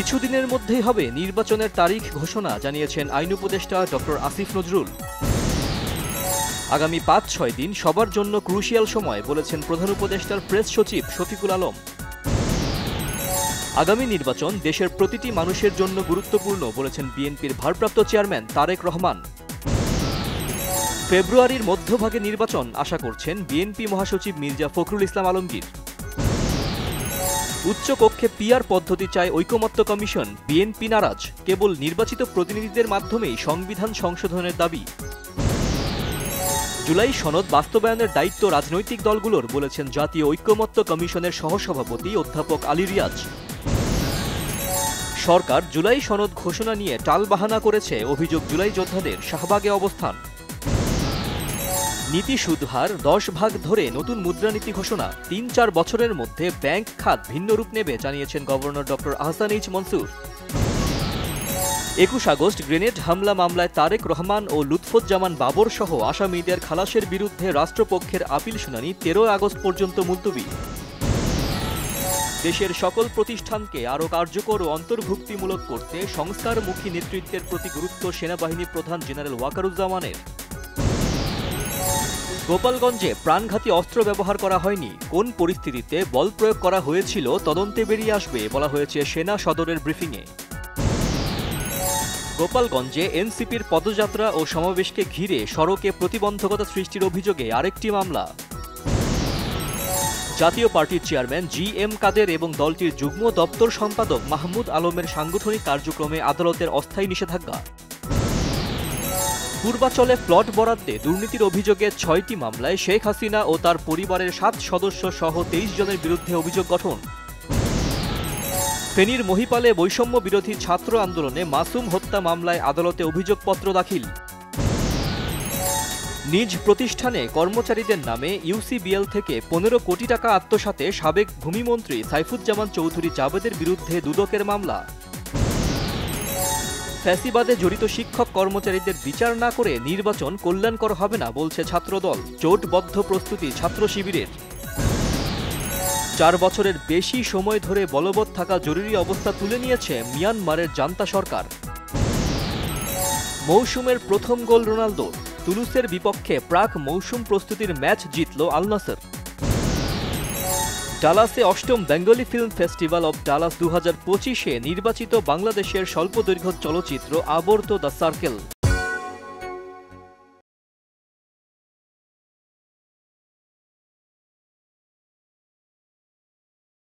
কিছুদিনের মধ্যেই হবে নির্বাচনের তারিখ ঘোষণা জানিয়েছেন আইন উপদেষ্টা ডক্টর আসিফ নজরুল। আগামী ৫-৬ দিন সবার জন্য ক্রুশিয়াল সময় বলেছেন প্রধান উপদেষ্টার প্রেস সচিব শফিকুল আলম। আগামী নির্বাচন দেশের প্রতিটি মানুষের জন্য গুরুত্বপূর্ণ বলেছেন বিএনপির ভারপ্রাপ্ত চেয়ারম্যান তারেক রহমান। ফেব্রুয়ারির মধ্যভাগে নির্বাচন আশা করছেন বিএনপি মহাসচিব মির্জা ফখরুল ইসলাম আলমগীর। উচ্চ কক্ষে পিআর পদ্ধতি চায় ঐকমত্য কমিশন, বিএনপি নারাজ, কেবল নির্বাচিত প্রতিনিধিদের মাধ্যমেই সংবিধান সংশোধনের দাবি। জুলাই সনদ বাস্তবায়নের দায়িত্ব রাজনৈতিক দলগুলোর বলেছেন জাতীয় ঐকমত্য কমিশনের সহসভাপতি অধ্যাপক আলী রিয়াজ। সরকার জুলাই সনদ ঘোষণা নিয়ে টালবাহানা করেছে, অভিযোগ জুলাই যোদ্ধাদের, শাহবাগে অবস্থান। নীতি সুদহার ১০ ভাগ ধরে নতুন মুদ্রানীতি ঘোষণা, ৩-৪ বছরের মধ্যে ব্যাংক খাত ভিন্ন রূপ নেবে জানিয়েছেন governor doctor Ahsan H Mansur. ২১ August grenade হামলা মামলায় তারেক রহমান ও লুৎফুজ্জামান বাবর সহ আসামিদের খালাসের বিরুদ্ধে রাষ্ট্রপক্ষের আপিল শুনানি ১৩ আগস্ট পর্যন্ত মুলতবি। দেশের সকল প্রতিষ্ঠানকে আরও কার্যকর ও অন্তর্ভুক্তিমূলক করতে সংস্কারমুখী নেতৃত্বের প্রতি গুরুত্ব সেনাবাহিনী প্রধান জেনারেল ওয়াকারুজ্জামানের। গোপালগঞ্জে প্রাণঘাতী অস্ত্র ব্যবহার করা হয়নি, কোন পরিস্থিতিতে বল প্রয়োগ করা হয়েছিল তদন্তে বেরিয়ে আসবে বলা হয়েছে সেনা সদরের ব্রিফিংয়ে। গোপালগঞ্জে এনসিপির পদযাত্রা ও সমাবেশকে ঘিরে সড়কে প্রতিবন্ধকতা সৃষ্টির অভিযোগে আরেকটি মামলা। জাতীয় পার্টির চেয়ারম্যান জি.এম. কাদের এবং দলটির যুগ্ম দপ্তর সম্পাদক মাহমুদ আলমের সাংগঠনিক কার্যক্রমে আদালতের অস্থায়ী নিষেধাজ্ঞা। পূর্বাচলে প্লট বরাদ্দে দুর্নীতির অভিযোগে ৬টি মামলায় শেখ হাসিনা ও তার পরিবারের ৭ সদস্য সহ ২৩ জনের বিরুদ্ধে অভিযোগ গঠন। ফেনীর মহিপালে বৈষম্য বিরোধী ছাত্র আন্দোলনে মাসুম হত্যা মামলায় আদালতে অভিযোগপত্র দাখিল। নিজ প্রতিষ্ঠানে কর্মচারীদের নামে ইউসিবিএল থেকে ১৫ কোটি টাকা আত্মসাতে সাবেক ভূমিমন্ত্রী সাইফুজ্জামান চৌধুরী জাবেদের বিরুদ্ধে দুদকের মামলা। ফ্যাসিবাদে জড়িত শিক্ষক কর্মচারীদের বিচার না করে নির্বাচন কল্যাণকর হবে না বলছে ছাত্রদল, জোটবদ্ধ প্রস্তুতি ছাত্র শিবিরের। ৪ বছরের বেশি সময় ধরে বলবৎ থাকা জরুরি অবস্থা তুলে নিয়েছে মিয়ানমারের জান্তা সরকার। মৌসুমের প্রথম গোল রোনালদো, তুলুসের বিপক্ষে প্রাক মৌসুম প্রস্তুতির ম্যাচ জিতল আল নাসর। ডালাসে ৮ম Bengali film festival of Dallas ২০২৫-এ নির্বাচিত বাংলাদেশের স্বল্পদৈর্ঘ্য চলচ্চিত্র আবর্ত দ্য সার্কেল।